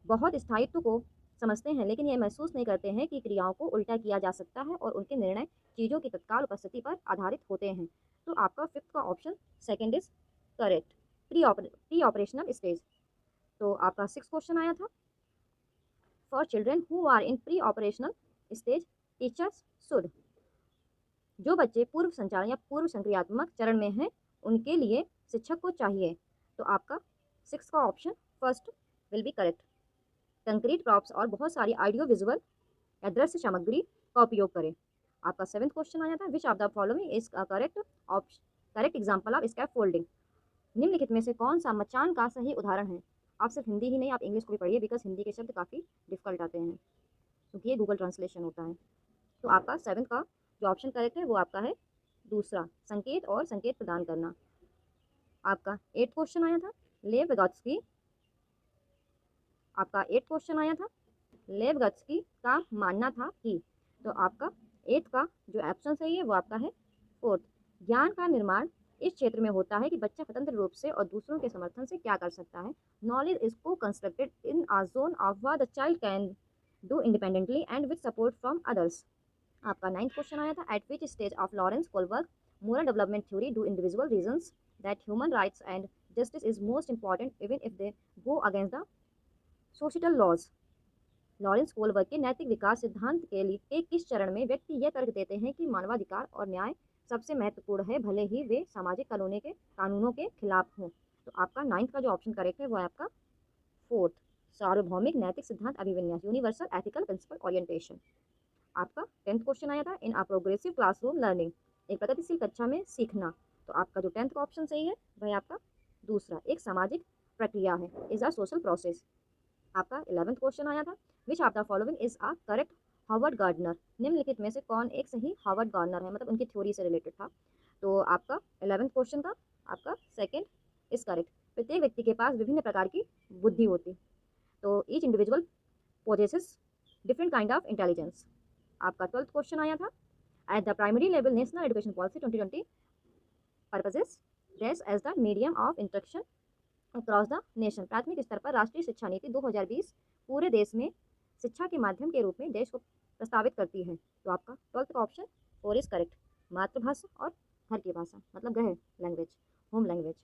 बहुत स्थायित्व को समझते हैं लेकिन ये महसूस नहीं करते हैं कि क्रियाओं को उल्टा किया जा सकता है और उनके निर्णय चीज़ों की तत्काल उपस्थिति पर आधारित होते हैं। तो आपका फिफ्थ का option second is correct, pre operational stage. तो आपका सिक्स क्वेश्चन आया था, for children who are in pre operational stage teachers should. जो बच्चे पूर्व संचालन या पूर्व संक्रियात्मक चरण में हैं उनके लिए शिक्षक को चाहिए। तो आपका सिक्स का option first will be correct. Concrete props और बहुत सारी ऑडियो विजुअल या दृश्य सामग्री का उपयोग करें। आपका सेवेंथ क्वेश्चन आया था, which of the following is correct example of scaffolding. निम्नलिखित में से कौन सा मचान का सही उदाहरण है। आप सिर्फ हिंदी ही नहीं, आप इंग्लिश को भी पढ़िए बिकॉज हिंदी के शब्द काफ़ी डिफिकल्ट आते हैं क्योंकि ये गूगल ट्रांसलेशन होता है। तो आपका सेवेंथ का जो ऑप्शन करेक्ट है वो आपका है दूसरा, संकेत और संकेत प्रदान करना। आपका एट क्वेश्चन आया था, लेव विगोत्स्की। आपका एट क्वेश्चन आया था, लेव विगोत्स्की का मानना था कि। तो आपका एट का जो ऑप्शन सही है वो आपका है फोर्थ। ज्ञान का निर्माण इस क्षेत्र में होता है कि बच्चा स्वतंत्र रूप से और दूसरों के समर्थन से क्या कर सकता है। Knowledge is co constructed in a zone of what the child can do independently and with support from others. आपका नाइन्थ क्वेश्चन आया था, at which stage of Lawrence Kohlberg moral development theory do individual reasons that human rights and justice is most important even if they go against the social laws. Lawrence Kohlberg के नैतिक विकास सिद्धांत के लिए किस चरण में व्यक्ति यह तर्क देते हैं कि मानवाधिकार और न्याय सबसे महत्वपूर्ण है भले ही वे सामाजिक कानूनों के खिलाफ हों। तो आपका नाइन्थ का जो ऑप्शन करेक्ट है वो है आपका फोर्थ, सार्वभौमिक नैतिक सिद्धांत अभिविन्यास, यूनिवर्सल एथिकल प्रिंसिपल ओरिएंटेशन। आपका टेंथ क्वेश्चन आया था, in a progressive classroom learning, एक प्रगतिशील कक्षा में सीखना। तो आपका जो टेंथ का ऑप्शन सही है वह आपका दूसरा, एक सामाजिक प्रक्रिया है, इज अ सोशल प्रोसेस। आपका 11th क्वेश्चन आया था, which of the following is a correct Harvard gardener. निम्नलिखित में से कौन एक सही हार्वर्ड गार्डनर है, मतलब उनकी थ्योरी से रिलेटेड था। तो आपका 11th क्वेश्चन का आपका सेकंड इज करेक्ट। प्रत्येक व्यक्ति के पास विभिन्न प्रकार की बुद्धि होती, तो each individual possesses different kind of intelligence. आपका 12th क्वेश्चन आया था, at the primary level national education policy 2020 purposes dash as the medium of instruction across the nation. प्राथमिक स्तर पर राष्ट्रीय शिक्षा नीति 2020 पूरे देश में शिक्षा के माध्यम के रूप में देश को प्रस्तावित करती है। तो आपका 12th का ऑप्शन फोर इज करेक्ट, मातृभाषा और घर की भाषा, मतलब गृह लैंग्वेज, होम लैंग्वेज।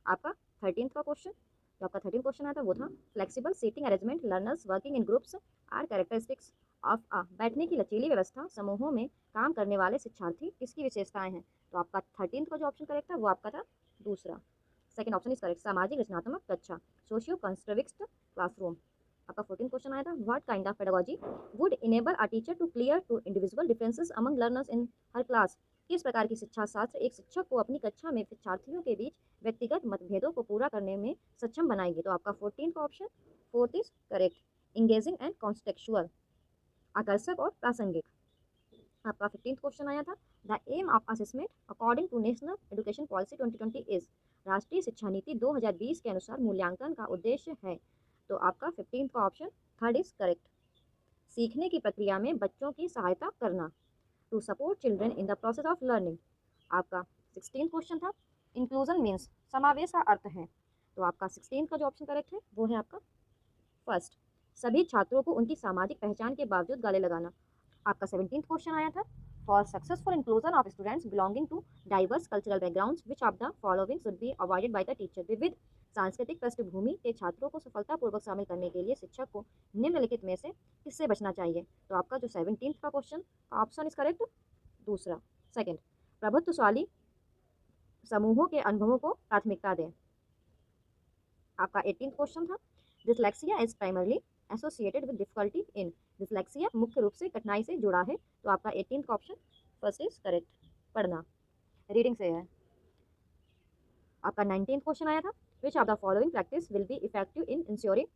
आपका 13th का क्वेश्चन, जो आपका 13 क्वेश्चन आया था वो था, flexible seating arrangement learners working in groups are characteristics of a. बैठने की लचीली व्यवस्था, समूहों में काम करने वाले शिक्षार्थी किसकी विशेषताएं हैं। तो आपका 13th का जो ऑप्शन करेक्ट था वो आपका था दूसरा, सेकंड ऑप्शन इज करेक्ट, सामाजिक रचनात्मक कक्षा, सोशियो कंस्ट्रक्टिविस्ट क्लासरूम। आपका 14 क्वेश्चन आया था, what kind of pedagogy would enable a teacher to clear to individual differences among learners in her class. किस प्रकार की शिक्षा शास्त्र एक शिक्षक को अपनी कक्षा में शिक्षार्थियों के बीच व्यक्तिगत मतभेदों को पूरा करने में सक्षम बनाएगी। तो आपका 14 का option fourth is correct, engaging and contextual, आकर्षक और प्रासंगिक। आपका 15th क्वेश्चन आया था, the aim of assessment according to national education policy 2020 is. राष्ट्रीय शिक्षा नीति 2020 के अनुसार मूल्यांकन का उद्देश्य है। तो आपका 15th का ऑप्शन थर्ड इज करेक्ट, सीखने की प्रक्रिया में बच्चों की सहायता करना, to support children in the process of learning. आपका 16th क्वेश्चन था, इंक्लूजन मीन्स, समावेश का अर्थ है। तो आपका 16th का जो ऑप्शन करेक्ट है वो है आपका फर्स्ट, सभी छात्रों को उनकी सामाजिक पहचान के बावजूद गले लगाना। आपका 17th क्वेश्चन आया था, for successful inclusion of students belonging to diverse cultural backgrounds which of the following should be avoided by the teacher. विविध सांस्कृतिक पृष्ठभूमि के छात्रों को सफलतापूर्वक शामिल करने के लिए शिक्षक को निम्नलिखित में से किससे बचना चाहिए। तो आपका जो 17th का क्वेश्चन ऑप्शन इज करेक्ट दूसरा, सेकंड, प्रभुत्वशाली समूहों के अनुभवों को प्राथमिकता दें। आपका 18th क्वेश्चन था, dyslexia is primarily associated with difficulty in. Dyslexia मुख्य रूप से कठिनाई से जुड़ा है। तो आपका 18th का ऑप्शन फर्स्ट इज करेक्ट, पढ़ना, रीडिंग से है। आपका 19th क्वेश्चन आया था, which of the following practice will be effective in ensuring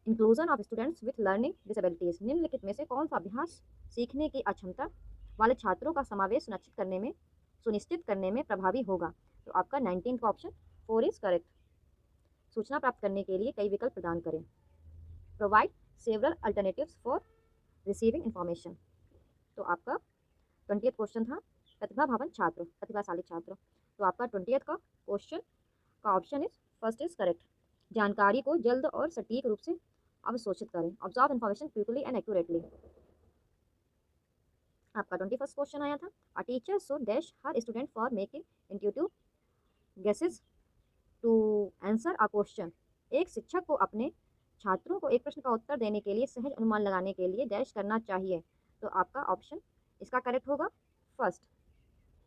inclusion of students with learning disabilities, निम्नलिखित में से कौन सा अभ्यास सीखने की अक्षमता वाले छात्रों का समावेश सुनिश्चित करने में प्रभावी होगा? तो आपका 19 का ऑप्शन 4 इज करेक्ट। सूचना प्राप्त करने के लिए कई विकल्प प्रदान करें। Provide several alternatives for receiving information. तो आपका 20th क्वेश्चन था प्रतिभाशाली छात्र। तो आपका 20th का क्वेश्चन का option is first is correct. जानकारी को जल्द और सटीक रूप से अवशोषित करें। Observe information quickly and accurately. आपका 21st क्वेश्चन आया था, a teacher should dash her student for making intuitive guesses to answer a question. एक शिक्षक को अपने छात्रों को एक प्रश्न का उत्तर देने के लिए सहज अनुमान लगाने के लिए डैश करना चाहिए। तो आपका ऑप्शन इसका करेक्ट होगा फर्स्ट,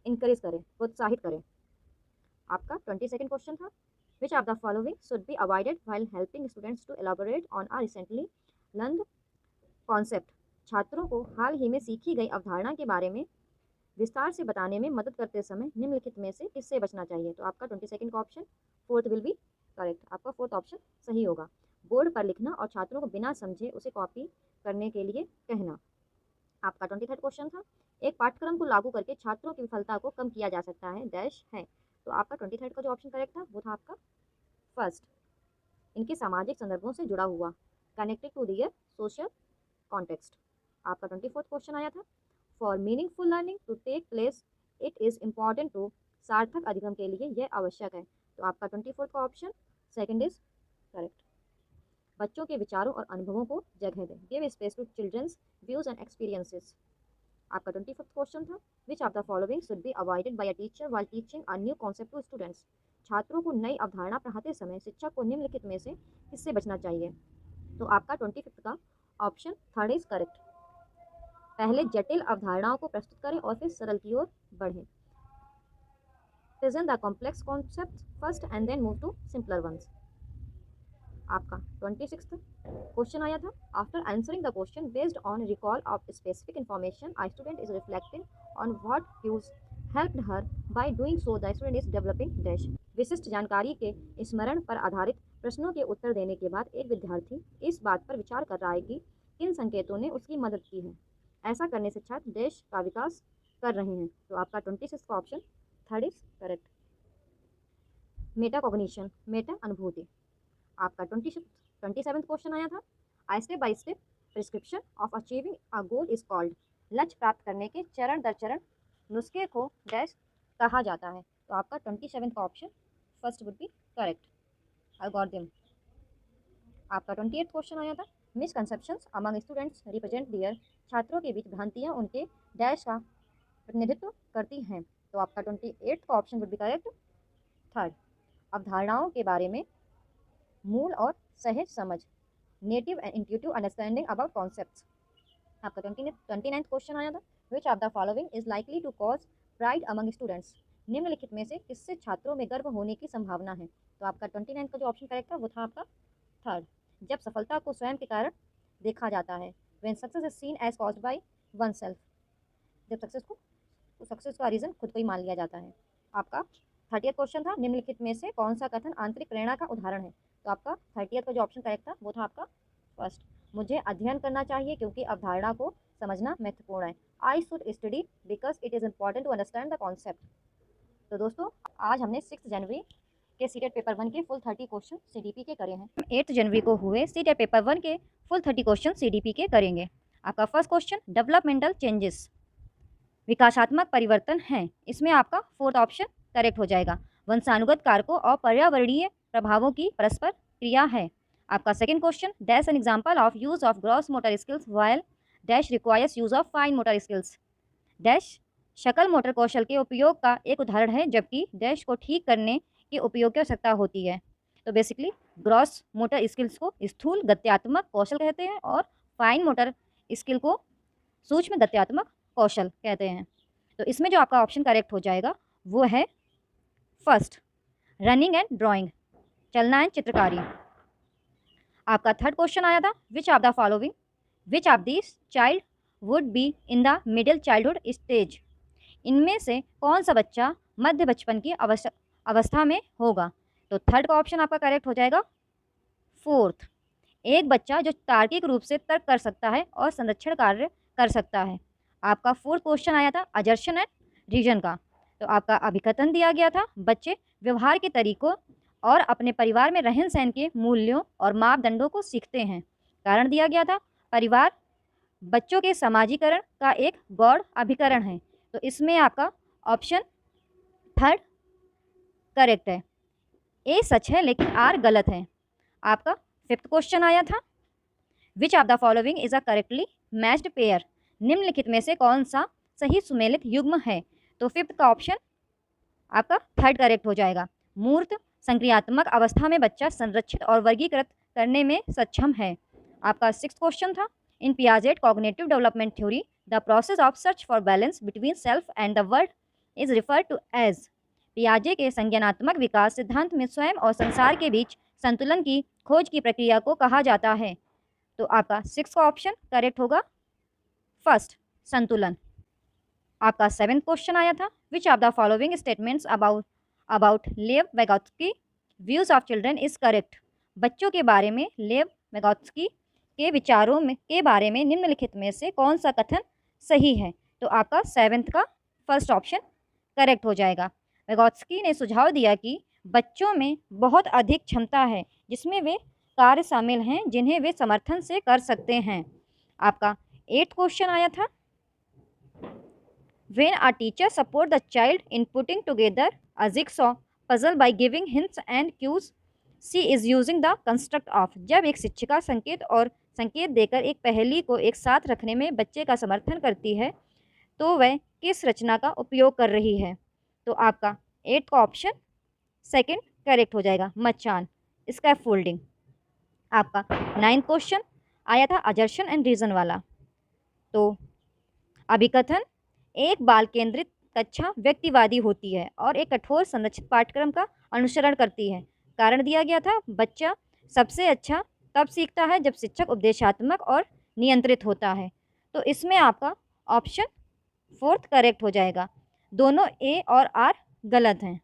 इनकरेज करें, प्रोत्साहित करें। आपका 22nd क्वेश्चन था, which of the following should be avoided while helping students to elaborate on a recently learned concept. छात्रों को हाल ही में सीखी गई अवधारणा के बारे में विस्तार से बताने में मदद करते समय निम्नलिखित में से किससे बचना चाहिए? तो आपका 22nd का option fourth will be correct. आपका फोर्थ ऑप्शन सही होगा। बोर्ड पर लिखना और छात्रों को बिना समझे उसे कॉपी करने के लिए कहना। आपका 23rd क्वेश्चन था, एक पाठ्यक्रम को लागू करके छात्रों की विफलता को कम किया जा सकता है डैश है। तो आपका 23rd का जो ऑप्शन करेक्ट था वो था आपका फर्स्ट, इनके सामाजिक संदर्भों से जुड़ा हुआ, connected to their social context. आपका 24th क्वेश्चन आया था, for meaningful learning to take place it is important to, सार्थक अधिगम के लिए यह आवश्यक है। तो आपका 24th का ऑप्शन सेकंड इज करेक्ट। बच्चों के विचारों और अनुभवों को जगह दें, give space to children's views and experiences. आपका 25th क्वेश्चन था, which of the following should be avoided by a teacher while teaching a new concept to students. छात्रों को नई अवधारणा पढ़ाते समय शिक्षक को निम्नलिखित में से किससे बचना चाहिए? तो आपका 25th का ऑप्शन थर्ड इज करेक्ट। पहले जटिल अवधारणाओं को प्रस्तुत करें और फिर सरल की ओर बढ़ें। Present the complex concept first and then move to simpler ones. आपका 26th क्वेश्चन आया था, after answering the question based on recall of specific information a student is reflecting on what cues helped her by doing so the student is developing dash. विशिष्ट जानकारी के स्मरण पर आधारित प्रश्नों के उत्तर देने के बाद एक विद्यार्थी इस बात पर विचार कर रहा है कि किन संकेतों ने उसकी मदद की है। ऐसा करने से छात्र देश का विकास कर रहे हैं। तो आपका 26 का option third is correct. Metacognition, Meta अनुभूति। आपका 27th क्वेश्चन आया था, आई step by step prescription of achieving a goal is called. लक्ष्य प्राप्त करने के चरण दर चरण नुस्खे को डैश कहा जाता है। तो आपका 27th का option first would be correct, algorithm. आपका 28th क्वेश्चन आया था, मिसकंसेप्शंस अमंग स्टूडेंट्स रिप्रेजेंट दियर। छात्रों के बीच भ्रांतियाँ उनके डैश का प्रतिनिधित्व करती हैं। तो आपका 28th का option would be correct, third, अवधारणाओं के बारे में मूल और सहज समझ, native and intuitive understanding about concepts. आपका 29th क्वेश्चन आया था, which of the following is likely to cause pride among students. निम्नलिखित में से किससे छात्रों में गर्व होने की संभावना है? तो आपका 29 का जो ऑप्शन करेक्ट था वो था आपका थर्ड, जब सफलता को स्वयं के कारण देखा जाता है, when success is seen as caused by oneself. जब सक्सेस का रीज़न खुद को ही मान लिया जाता है। आपका 30th क्वेश्चन था, निम्नलिखित में से कौन सा कथन आंतरिक प्रेरणा का उदाहरण है? तो आपका 30th का जो ऑप्शन करेक्ट था वो था आपका फर्स्ट, मुझे अध्ययन करना चाहिए क्योंकि अवधारणा को समझना महत्वपूर्ण है। I should study because it is important to understand the concept. तो दोस्तों आज हमने 6 जनवरी के सीटेट पेपर 1 के फुल 30 क्वेश्चन सीडीपी के करे हैं। 8 जनवरी को हुए सीटेट पेपर 1 के फुल 30 क्वेश्चन सीडीपी के करेंगे। आपका फर्स्ट क्वेश्चन डेवलपमेंटल चेंजेस, विकासात्मक परिवर्तन हैं, इसमें आपका फोर्थ ऑप्शन करेक्ट हो जाएगा। वंशानुगत कारकों और पर्यावरणीय प्रभावों की परस्पर क्रिया है। आपका second question, dash N example of use of gross motor skills while dash requires use of fine motor skills. Dash शकल मोटर कौशल के उपयोग का एक उदाहरण है जबकि डैश को ठीक करने के उपयोग की आवश्यकता होती है। तो बेसिकली ग्रॉस मोटर स्किल्स को स्थूल गत्यात्मक कौशल कहते हैं और फाइन मोटर स्किल को सूक्ष्म गत्यात्मक कौशल कहते हैं। तो इसमें जो आपका ऑप्शन करेक्ट हो जाएगा वो है फर्स्ट, रनिंग एंड ड्राइंग, चलना एंड चित्रकारी। आपका थर्ड क्वेश्चन आया था, which of the following which of this child would be in the middle childhood stage. इनमें से कौन सा बच्चा मध्य बचपन की अवस्था में होगा? तो थर्ड का ऑप्शन आपका करेक्ट हो जाएगा फोर्थ, एक बच्चा जो तार्किक रूप से तर्क कर सकता है और संरक्षण कार्य कर सकता है। आपका फोर्थ क्वेश्चन आया था अजर्शन एंड रीजन का। तो आपका अभिकथन दिया गया था बच्चे व्यवहार के तरीकों और अपने परिवार में रहन सहन के मूल्यों और मापदंडों को सीखते हैं। कारण दिया गया था परिवार बच्चों के समाजीकरण का एक गौड़ अभिकरण है। तो इसमें आपका ऑप्शन थर्ड करेक्ट है। ए सच है लेकिन आर गलत है। आपका फिफ्थ क्वेश्चन आया था which of the following is a correctly matched pair. निम्नलिखित में से कौन सा सही सुमेलित युग्म है। तो फिफ्थ का ऑप्शन आपका थर्ड करेक्ट हो जाएगा। मूर्त संक्रियात्मक अवस्था में बच्चा संरक्षित और वर्गीकृत करने में सक्षम है। आपका सिक्स्थ क्वेश्चन था in Piaget cognitive development theory the process of search for balance between self and the world is referred to as. पियाजे के संज्ञानात्मक विकास सिद्धांत में स्वयं और संसार के बीच संतुलन की खोज की प्रक्रिया को कहा जाता है। तो आपका सिक्स का ऑप्शन करेक्ट होगा फर्स्ट संतुलन। आपका सेवेंथ क्वेश्चन आया था which of the following statements about Lev Vygotsky views of children is correct. बच्चों के बारे में लेव वेगोत्स्की के विचारों में के बारे में निम्नलिखित में से कौन सा कथन सही है। तो आपका सेवेंथ का फर्स्ट ऑप्शन करेक्ट हो जाएगा। वेगोत्स्की ने सुझाव दिया कि बच्चों में बहुत अधिक क्षमता है जिसमें वे कार्य शामिल हैं जिन्हें वे समर्थन से कर सकते हैं। आपका एट्थ क्वेश्चन आया था when a teacher support the child in putting together a jigsaw puzzle by giving hints and cues she is using the construct of। जब एक शिक्षिका संकेत देकर एक पहेली को एक साथ रखने में बच्चे का समर्थन करती है तो वह किस रचना का उपयोग कर रही है। तो आपका एट्थ का ऑप्शन सेकंड करेक्ट हो जाएगा मचान स्कैफोल्डिंग। आपका नाइन्थ क्वेश्चन आया था अजर्शन एंड रीजन वाला। तो अभिकथन एक बाल केंद्रित कक्षा व्यक्तिवादी होती है और एक कठोर संरचित पाठ्यक्रम का अनुसरण करती है। कारण दिया गया था बच्चा सबसे अच्छा तब सीखता है जब शिक्षक उपदेशात्मक और नियंत्रित होता है। तो इसमें आपका ऑप्शन फोर्थ करेक्ट हो जाएगा। दोनों ए और आर गलत हैं।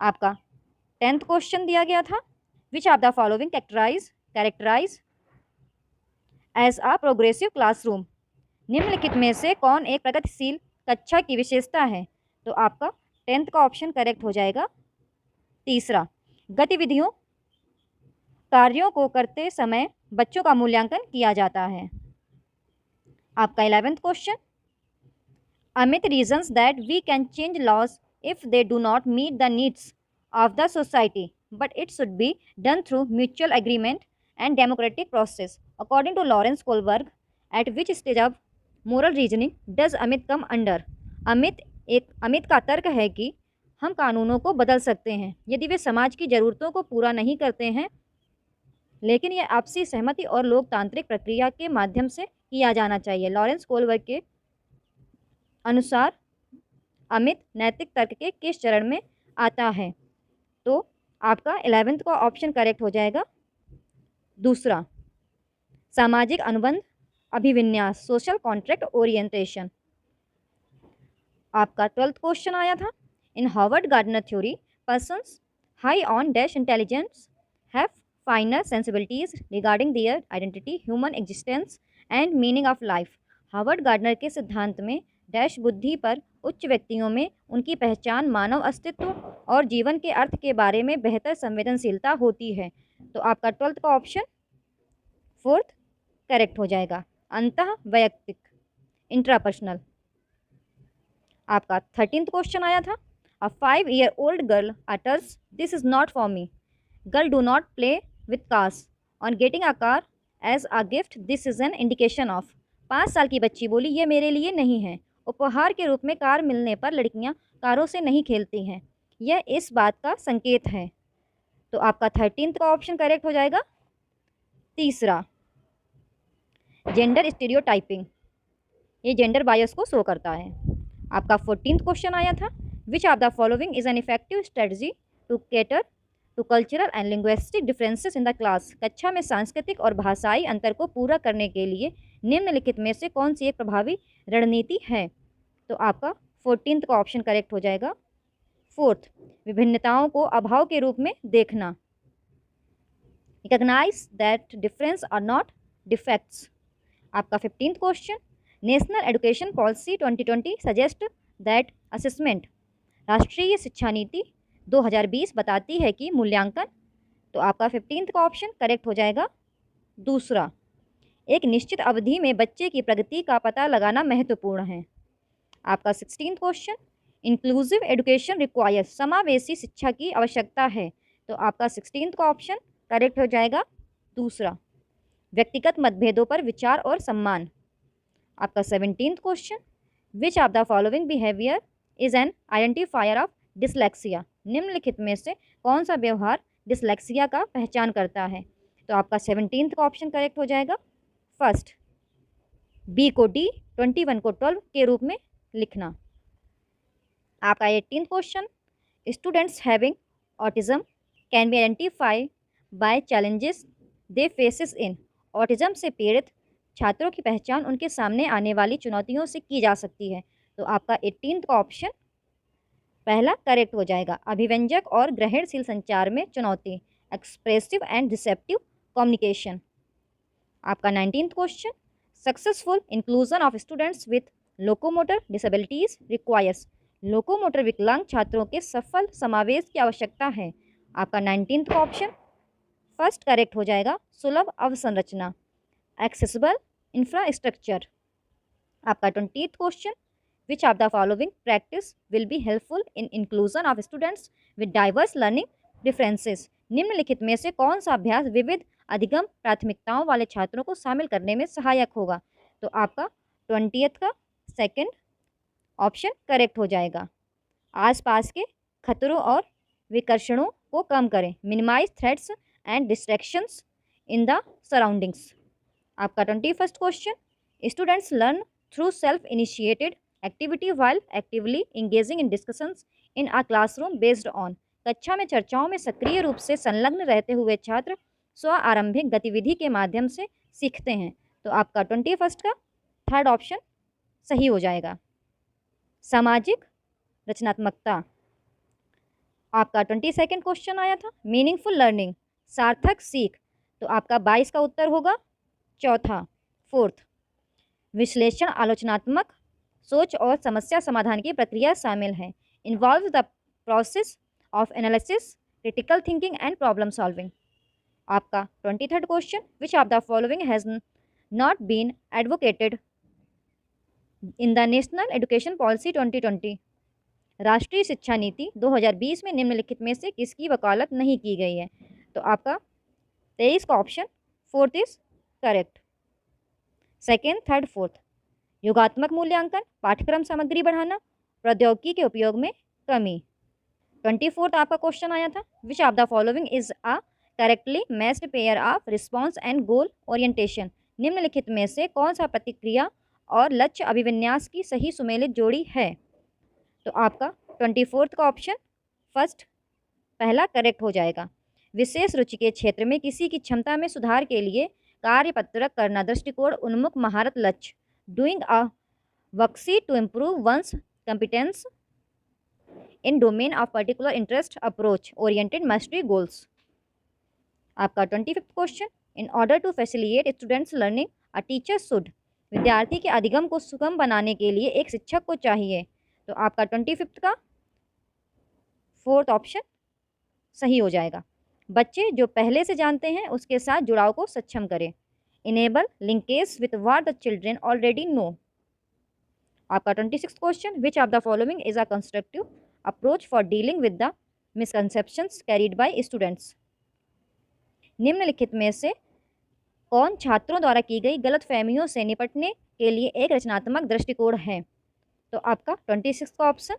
आपका टेंथ क्वेश्चन दिया गया था which of the following characterize as a progressive classroom. निम्नलिखित में से कौन एक प्रगतिशील कक्षा की विशेषता है। तो आपका टेंथ का ऑप्शन करेक्ट हो जाएगा तीसरा। गतिविधियों कार्यों को करते समय बच्चों का मूल्यांकन किया जाता है। आपका 11th question Amit reasons that we can change laws if they do not meet the needs of the society but it should be done through mutual agreement and democratic process according to Lawrence Kohlberg at which stage of moral reasoning does Amit come under. Amit का तर्क है कि हम कानूनों को बदल सकते हैं यदि वे समाज की ज़रूरतों को पूरा नहीं करते हैं लेकिन यह आपसी सहमति और लोकतांत्रिक प्रक्रिया के माध्यम से किया जाना चाहिए। लॉरेंस कोलबर्ग के अनुसार अमित नैतिक तर्क के किस चरण में आता है। तो आपका 11th का ऑप्शन करेक्ट हो जाएगा दूसरा सामाजिक अनुबंध अभिविन्यास सोशल कॉन्ट्रैक्ट ओरिएंटेशन। आपका 12th क्वेश्चन आया था इन Harvard gardener theory persons high on dash intelligence have फाइनर sensibilities regarding their identity human existence and meaning of life. Harvard gardener के सिद्धांत में डैश बुद्धि पर उच्च व्यक्तियों में उनकी पहचान मानव अस्तित्व और जीवन के अर्थ के बारे में बेहतर संवेदनशीलता होती है। तो आपका 12th का ऑप्शन फोर्थ करेक्ट हो जाएगा अंतः वैयक्तिक इंट्रापर्सनल। आपका 13th क्वेश्चन आया था a 5-year-old girl utters this is not for me. Girl do not play with cars on getting a car as a gift this is an indication of. 5 साल की बच्ची बोली ये मेरे लिए नहीं है। उपहार के रूप में कार मिलने पर लड़कियां कारों से नहीं खेलती हैं। यह इस बात का संकेत है। तो आपका 13th का ऑप्शन करेक्ट हो जाएगा तीसरा जेंडर स्टीरियोटाइपिंग। ये जेंडर बायस को शो करता है। आपका 14th क्वेश्चन आया था which of the following is an effective strategy to cater to cultural and linguistic differences in the class. कक्षा में सांस्कृतिक और भाषाई अंतर को पूरा करने के लिए निम्नलिखित में से कौन सी एक प्रभावी रणनीति है। तो आपका 14th का ऑप्शन करेक्ट हो जाएगा फोर्थ विभिन्नताओं को अभाव के रूप में देखना। Recognize that difference are not defects. आपका 15th question, national education policy 2020 suggest that assessment. राष्ट्रीय शिक्षा नीति 2020 बताती है कि मूल्यांकन। तो आपका 15th का ऑप्शन करेक्ट हो जाएगा दूसरा। एक निश्चित अवधि में बच्चे की प्रगति का पता लगाना महत्वपूर्ण है। आपका 16th question, inclusive education requires, समावेशी शिक्षा की आवश्यकता है। तो आपका 16th का ऑप्शन करेक्ट हो जाएगा दूसरा। व्यक्तिगत मतभेदों पर विचार और सम्मान। आपका 17th question, which of the following behaviour is an identifier of dyslexia. निम्नलिखित में से कौन सा व्यवहार डिसलेक्सिया का पहचान करता है। तो आपका 17th का ऑप्शन करेक्ट हो जाएगा फर्स्ट, बी को डी, 21 को 12 के रूप में लिखना। आपका 18th question, students having autism can be identify bye challenges they faces in. Autism से पीड़ित छात्रों की पहचान उनके सामने आने वाली चुनौतियों से की जा सकती है। तो आपका 18th का ऑप्शन पहला करेक्ट हो जाएगा। अभिव्यंजक और ग्रहणशील संचार में चुनौती, एक्सप्रेसिव एंड रिसेप्टिव कम्युनिकेशन। आपका 19th question, successful inclusion of students with locomotor disabilities requires. Locomotor विकलांग छात्रों के सफल समावेश की आवश्यकता है। आपका 19th का ऑप्शन फर्स्ट करेक्ट हो जाएगा, सुलभ अवसंरचना, एक्सेसिबल इंफ्रास्ट्रक्चर। आपका 20th question, which of the following practice will be helpful in inclusion of students with diverse learning differences. निम्नलिखित में से कौन सा अभ्यास विविध अधिगम प्राथमिकताओं वाले छात्रों को शामिल करने में सहायक होगा। तो आपका 20th का सेकंड ऑप्शन करेक्ट हो जाएगा। आसपास के खतरों और विकर्षणों को कम करें, minimize threats and distractions in the surroundings. आपका 21st question, students learn through self initiated activity while actively engaging in discussions in a classroom based on. कक्षा में चर्चाओं में सक्रिय रूप से संलग्न रहते हुए छात्र स्व आरंभिक गतिविधि के माध्यम से सीखते हैं। तो आपका 21st का थर्ड ऑप्शन सही हो जाएगा। सामाजिक रचनात्मकता। आपका 22nd क्वेश्चन आया था, मीनिंगफुल लर्निंग, सार्थक सीख। तो आपका 22 का उत्तर होगा चौथा, फोर्थ। विश्लेषण आलोचनात्मक सोच और समस्या समाधान की प्रक्रिया शामिल है, involve the process of analysis, critical thinking and problem solving. आपका 23rd question, which of the following has not been advocated in the national education policy 2020। राष्ट्रीय शिक्षा नीति 2020 में निम्नलिखित में से किसकी वकालत नहीं की गई है। तो आपका 23 का option fourth is correct. Second, third, fourth. योगात्मक मूल्यांकन, पाठ्यक्रम सामग्री बढ़ाना, प्रौद्योगिकी के उपयोग में कमी। 24th आपका क्वेश्चन आया था, which of the following is a correctly matched pair of response and goal orientation. निम्नलिखित में से कौन सा प्रतिक्रिया और लक्ष्य अभिविन्यास की सही सुमेलित जोड़ी है। तो आपका 24th का ऑप्शन फर्स्ट पहला करेक्ट हो जाएगा। विशेष रुचि के क्षेत्र में किसी की क्षमता में सुधार के लिए कार्यपत्रक करना, दृष्टिकोण उन्मुख महारत लक्ष्य, doing a worksheet to improve ones competence in domain of particular interest, approach oriented mastery goals. आपका 25th question, in order to facilitate students learning a teacher should. विद्यार्थी के अधिगम को सुगम बनाने के लिए एक शिक्षक को चाहिए। तो आपका 25th का फोर्थ ऑप्शन सही हो जाएगा। बच्चे जो पहले से जानते हैं उसके साथ जुड़ाव को सक्षम करें, enable linkage with what the children already know. आपका 26th question, which of the following is a constructive approach for dealing with the misconceptions carried bye students. निम्नलिखित में से कौन छात्रों द्वारा की गई गलतफहमियों से निपटने के लिए एक रचनात्मक दृष्टिकोण है। तो आपका 26 का ऑप्शन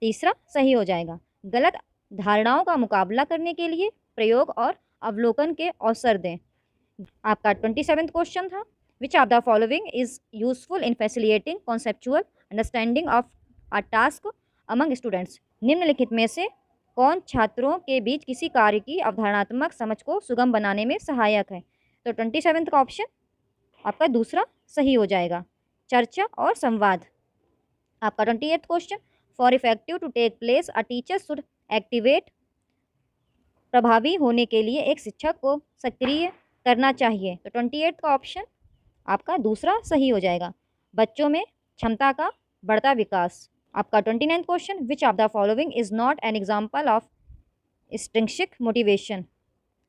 तीसरा सही हो जाएगा। गलत धारणाओं का मुकाबला करने के लिए प्रयोग और अवलोकन के अवसर दें। आपका 27th क्वेश्चन था, which of the following is useful in facilitating conceptual understanding of a task among students. निम्नलिखित में से कौन छात्रों के बीच किसी कार्य की अवधारणात्मक समझ को सुगम बनाने में सहायक है। तो 27th का ऑप्शन आपका दूसरा सही हो जाएगा, चर्चा और संवाद। आपका 28th question, for effective to take place a teacher should activate प्रभावी होने के लिए एक शिक्षक को सक्रिय करना चाहिए। तो 28 का ऑप्शन आपका दूसरा सही हो जाएगा। बच्चों में क्षमता का बढ़ता विकास। आपका 29 question, which of the following is not an example of extrinsic motivation.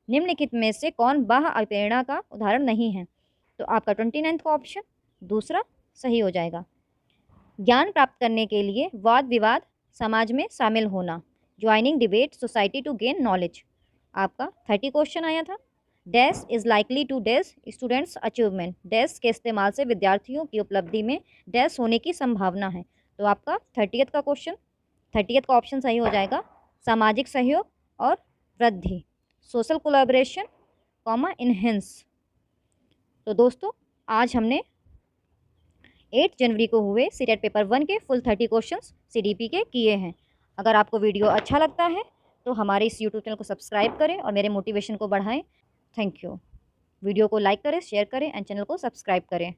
निम्नलिखित में से कौन बाह्य अप्रेरणा का उदाहरण नहीं है। तो आपका 29 का ऑप्शन दूसरा सही हो जाएगा। ज्ञान प्राप्त करने के लिए वाद विवाद समाज में शामिल होना। Joining debate society to gain knowledge. आपका 30 क्वेश्चन आया था। Dash is likely to dash students achievement. Dash के इस्तेमाल से विद्यार्थियों की उपलब्धि में डैश होने की संभावना है। तो आपका 30th का क्वेश्चन, 30th का ऑप्शन सही हो जाएगा। सामाजिक सहयोग और वृद्धि, सोशल कोलैबोरेशन कॉमा इनहेंस। तो दोस्तों आज हमने 8 जनवरी को हुए सीटेट पेपर 1 के फुल 30 क्वेश्चंस सीडीपी के किए हैं। अगर आपको वीडियो अच्छा लगता है तो हमारे इस यूट्यूब चैनल को सब्सक्राइब करें और मेरे मोटिवेशन को बढ़ाएं। Thank you. वीडियो को लाइक करें, शेयर करें एंड चैनल को सब्सक्राइब करें।